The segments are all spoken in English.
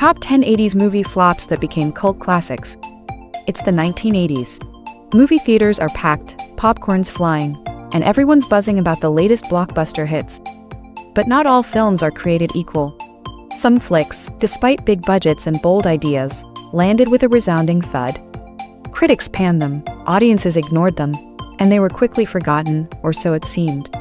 Top 10 80s movie flops that became cult classics. It's the 1980s. Movie theaters are packed, popcorn's flying, and everyone's buzzing about the latest blockbuster hits. But not all films are created equal. Some flicks, despite big budgets and bold ideas, landed with a resounding thud. Critics panned them, audiences ignored them, and they were quickly forgotten, or so it seemed.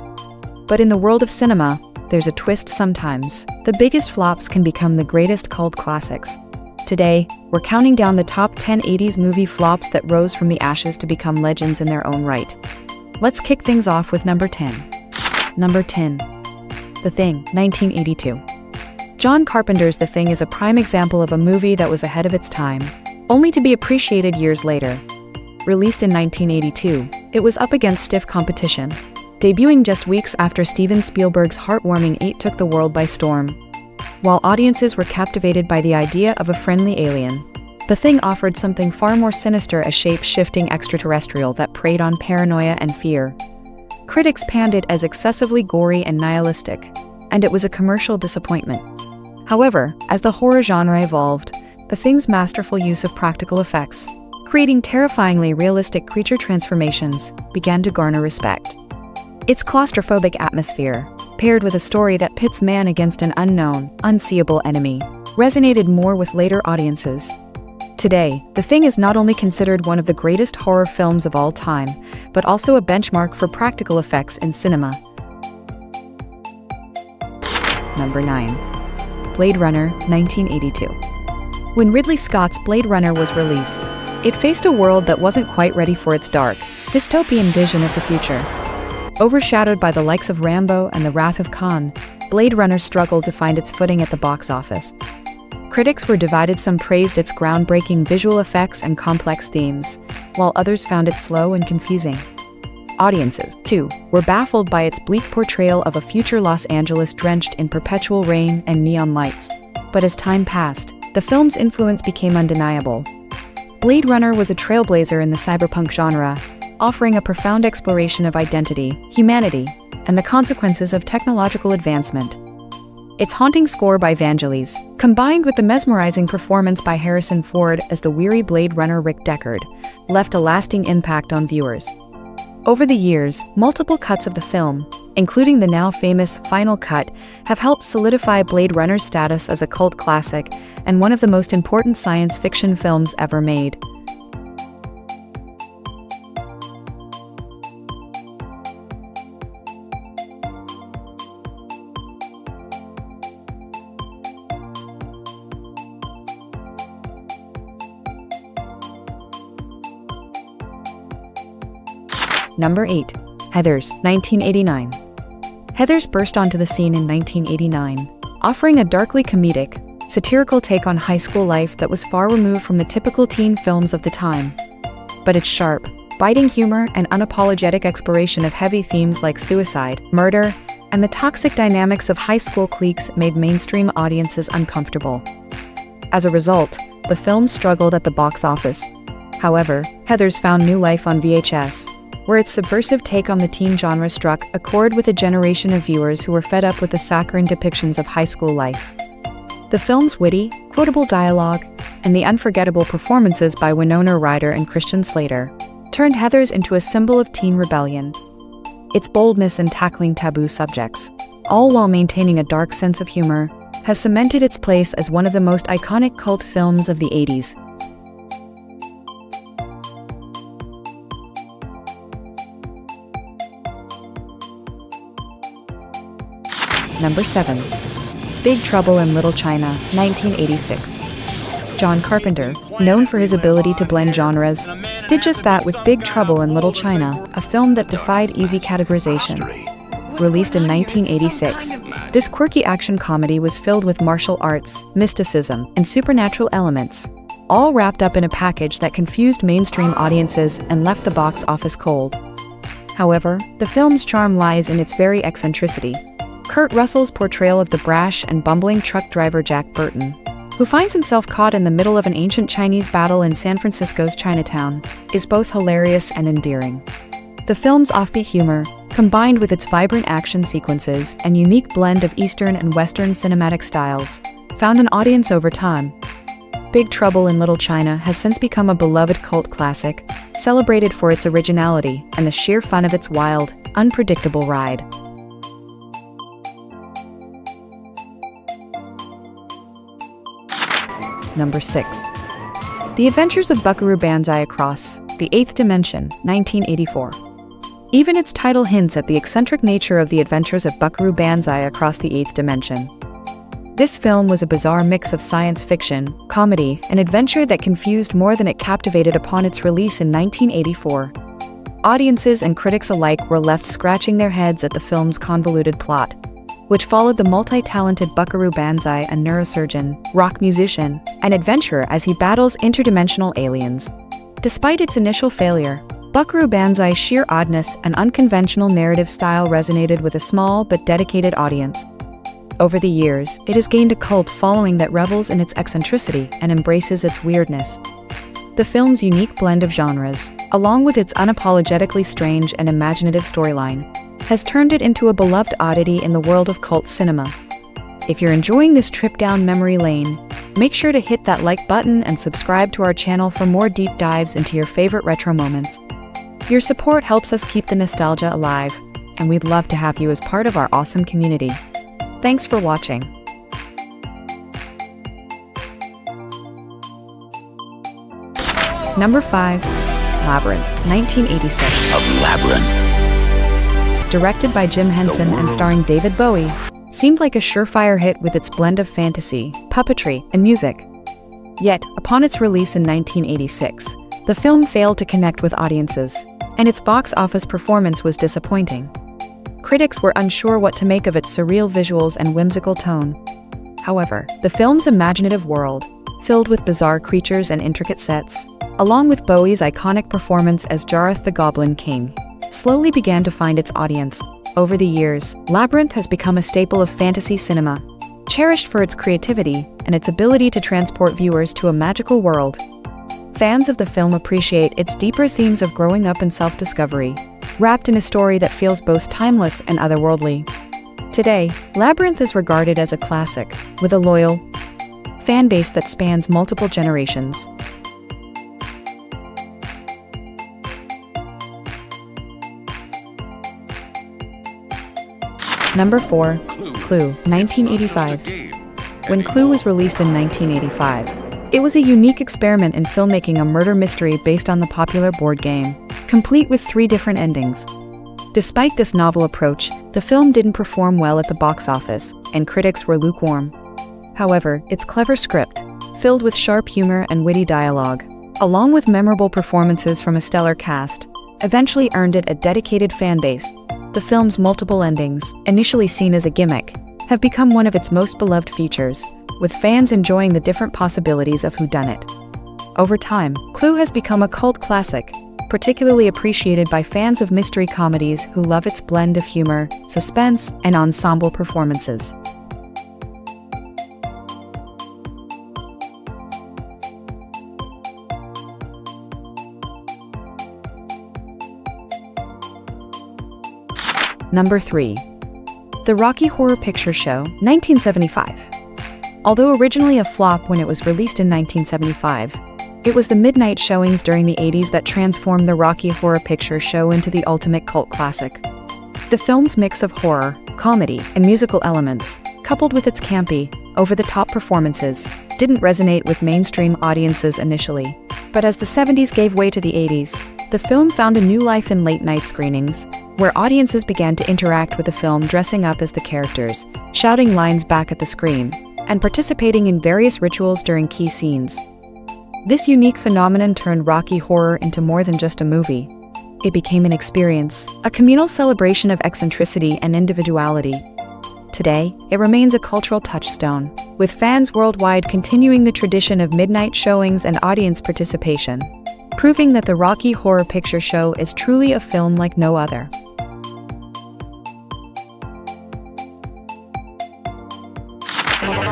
But in the world of cinema, there's a twist sometimes. The biggest flops can become the greatest cult classics. Today, we're counting down the top 10 80s movie flops that rose from the ashes to become legends in their own right. Let's kick things off with number 10. Number 10. The Thing, 1982. John Carpenter's The Thing is a prime example of a movie that was ahead of its time, only to be appreciated years later. Released in 1982, it was up against stiff competition, debuting just weeks after Steven Spielberg's heartwarming 8 took the world by storm. While audiences were captivated by the idea of a friendly alien, The Thing offered something far more sinister, a shape-shifting extraterrestrial that preyed on paranoia and fear. Critics panned it as excessively gory and nihilistic, and it was a commercial disappointment. However, as the horror genre evolved, The Thing's masterful use of practical effects, creating terrifyingly realistic creature transformations, began to garner respect. Its claustrophobic atmosphere, paired with a story that pits man against an unknown, unseeable enemy, resonated more with later audiences. Today, The Thing is not only considered one of the greatest horror films of all time, but also a benchmark for practical effects in cinema. Number 9. Blade Runner, 1982. When Ridley Scott's Blade Runner was released, it faced a world that wasn't quite ready for its dark, dystopian vision of the future. Overshadowed by the likes of Rambo and The Wrath of Khan, Blade Runner struggled to find its footing at the box office. Critics were divided. Some praised its groundbreaking visual effects and complex themes, while others found it slow and confusing. Audiences, too, were baffled by its bleak portrayal of a future Los Angeles drenched in perpetual rain and neon lights. But as time passed, the film's influence became undeniable. Blade Runner was a trailblazer in the cyberpunk genre, offering a profound exploration of identity, humanity, and the consequences of technological advancement. Its haunting score by Vangelis, combined with the mesmerizing performance by Harrison Ford as the weary Blade Runner Rick Deckard, left a lasting impact on viewers. Over the years, multiple cuts of the film, including the now famous Final Cut, have helped solidify Blade Runner's status as a cult classic and one of the most important science fiction films ever made. Number 8. Heathers, 1989. Heathers burst onto the scene in 1989, offering a darkly comedic, satirical take on high school life that was far removed from the typical teen films of the time. But its sharp, biting humor and unapologetic exploration of heavy themes like suicide, murder, and the toxic dynamics of high school cliques made mainstream audiences uncomfortable. As a result, the film struggled at the box office. However, Heathers found new life on VHS, where its subversive take on the teen genre struck a chord with a generation of viewers who were fed up with the saccharine depictions of high school life. The film's witty, quotable dialogue, and the unforgettable performances by Winona Ryder and Christian Slater turned Heathers into a symbol of teen rebellion. Its boldness in tackling taboo subjects, all while maintaining a dark sense of humor, has cemented its place as one of the most iconic cult films of the 80s. Number 7. Big Trouble in Little China, 1986. John Carpenter, known for his ability to blend genres, did just that with Big Trouble in Little China, a film that defied easy categorization. Released in 1986, this quirky action comedy was filled with martial arts, mysticism, and supernatural elements, all wrapped up in a package that confused mainstream audiences and left the box office cold. However, the film's charm lies in its very eccentricity. Kurt Russell's portrayal of the brash and bumbling truck driver Jack Burton, who finds himself caught in the middle of an ancient Chinese battle in San Francisco's Chinatown, is both hilarious and endearing. The film's offbeat humor, combined with its vibrant action sequences and unique blend of Eastern and Western cinematic styles, found an audience over time. Big Trouble in Little China has since become a beloved cult classic, celebrated for its originality and the sheer fun of its wild, unpredictable ride. Number 6. The Adventures of Buckaroo Banzai Across the Eighth Dimension, 1984. Even its title hints at the eccentric nature of the adventures of Buckaroo Banzai across the Eighth Dimension. This film was a bizarre mix of science fiction, comedy, and adventure that confused more than it captivated upon its release in 1984. Audiences and critics alike were left scratching their heads at the film's convoluted plot, which followed the multi-talented Buckaroo Banzai, a neurosurgeon, rock musician, and adventurer as he battles interdimensional aliens. Despite its initial failure, Buckaroo Banzai's sheer oddness and unconventional narrative style resonated with a small but dedicated audience. Over the years, it has gained a cult following that revels in its eccentricity and embraces its weirdness. The film's unique blend of genres, along with its unapologetically strange and imaginative storyline, has turned it into a beloved oddity in the world of cult cinema. If you're enjoying this trip down memory lane, make sure to hit that like button and subscribe to our channel for more deep dives into your favorite retro moments. Your support helps us keep the nostalgia alive, and we'd love to have you as part of our awesome community. Thanks for watching. Number 5. Labyrinth, 1986. Of Labyrinth. Directed by Jim Henson and starring David Bowie, seemed like a surefire hit with its blend of fantasy, puppetry, and music. Yet, upon its release in 1986, the film failed to connect with audiences, and its box office performance was disappointing. Critics were unsure what to make of its surreal visuals and whimsical tone. However, the film's imaginative world, filled with bizarre creatures and intricate sets, along with Bowie's iconic performance as Jareth the Goblin King, slowly began to find its audience. Over the years, Labyrinth has become a staple of fantasy cinema, cherished for its creativity and its ability to transport viewers to a magical world. Fans of the film appreciate its deeper themes of growing up and self-discovery, wrapped in a story that feels both timeless and otherworldly. Today, Labyrinth is regarded as a classic, with a loyal fan base that spans multiple generations. Number 4. Clue, 1985. When Clue was released in 1985, it was a unique experiment in filmmaking a murder mystery based on the popular board game, complete with 3 different endings. Despite this novel approach, the film didn't perform well at the box office, and critics were lukewarm. However, its clever script, filled with sharp humor and witty dialogue, along with memorable performances from a stellar cast, eventually earned it a dedicated fan base. The film's multiple endings, initially seen as a gimmick, have become one of its most beloved features, with fans enjoying the different possibilities of whodunit. Over time, Clue has become a cult classic, particularly appreciated by fans of mystery comedies who love its blend of humor, suspense, and ensemble performances. Number 3. The Rocky Horror Picture Show, 1975. Although originally a flop when it was released in 1975, it was the midnight showings during the 80s that transformed the Rocky Horror Picture Show into the ultimate cult classic. The film's mix of horror, comedy, and musical elements, coupled with its campy, over-the-top performances, didn't resonate with mainstream audiences initially. But as the 70s gave way to the 80s, the film found a new life in late-night screenings, where audiences began to interact with the film dressing up as the characters, shouting lines back at the screen, and participating in various rituals during key scenes. This unique phenomenon turned Rocky Horror into more than just a movie. It became an experience, a communal celebration of eccentricity and individuality. Today, it remains a cultural touchstone, with fans worldwide continuing the tradition of midnight showings and audience participation, proving that the Rocky Horror Picture Show is truly a film like no other.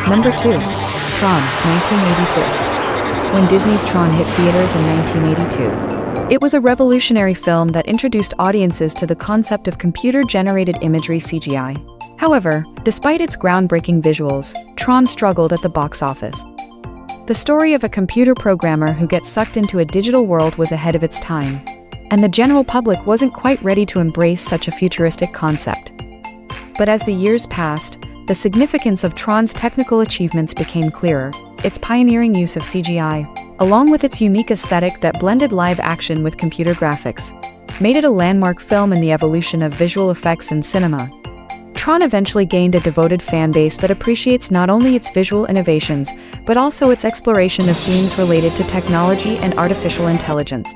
Number 2. Tron, 1982. When Disney's Tron hit theaters in 1982, It was a revolutionary film that introduced audiences to the concept of computer-generated imagery (CGI). However, despite its groundbreaking visuals, Tron struggled at the box office. The story of a computer programmer who gets sucked into a digital world was ahead of its time, and the general public wasn't quite ready to embrace such a futuristic concept. But as the years passed, the significance of Tron's technical achievements became clearer. Its pioneering use of CGI, along with its unique aesthetic that blended live action with computer graphics, made it a landmark film in the evolution of visual effects in cinema. Tron eventually gained a devoted fan base that appreciates not only its visual innovations, but also its exploration of themes related to technology and artificial intelligence.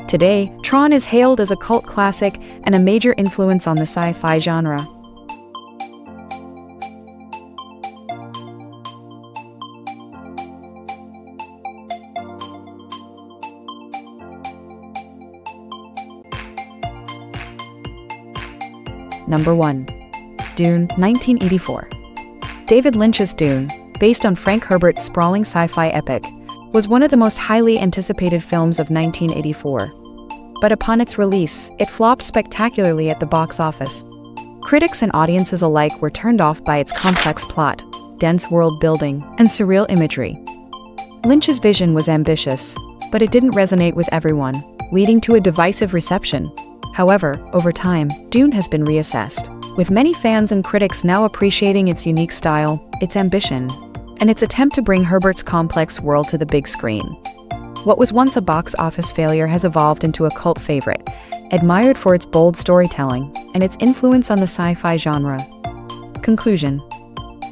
Today, Tron is hailed as a cult classic and a major influence on the sci-fi genre. Number 1. Dune, 1984. David Lynch's Dune, based on Frank Herbert's sprawling sci-fi epic, was one of the most highly anticipated films of 1984. But upon its release, it flopped spectacularly at the box office. Critics and audiences alike were turned off by its complex plot, dense world building, and surreal imagery. Lynch's vision was ambitious, but it didn't resonate with everyone, leading to a divisive reception. However, over time, Dune has been reassessed, with many fans and critics now appreciating its unique style, its ambition, and its attempt to bring Herbert's complex world to the big screen. What was once a box office failure has evolved into a cult favorite, admired for its bold storytelling and its influence on the sci-fi genre. Conclusion: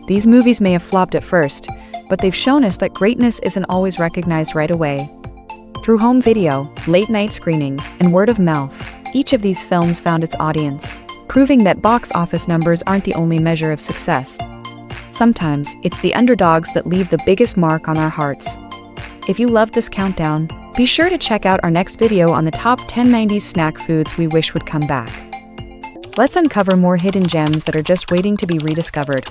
these movies may have flopped at first, but they've shown us that greatness isn't always recognized right away. Through home video, late-night screenings, and word of mouth, each of these films found its audience, proving that box office numbers aren't the only measure of success. Sometimes, it's the underdogs that leave the biggest mark on our hearts. If you loved this countdown, be sure to check out our next video on the top 10 90s snack foods we wish would come back. Let's uncover more hidden gems that are just waiting to be rediscovered.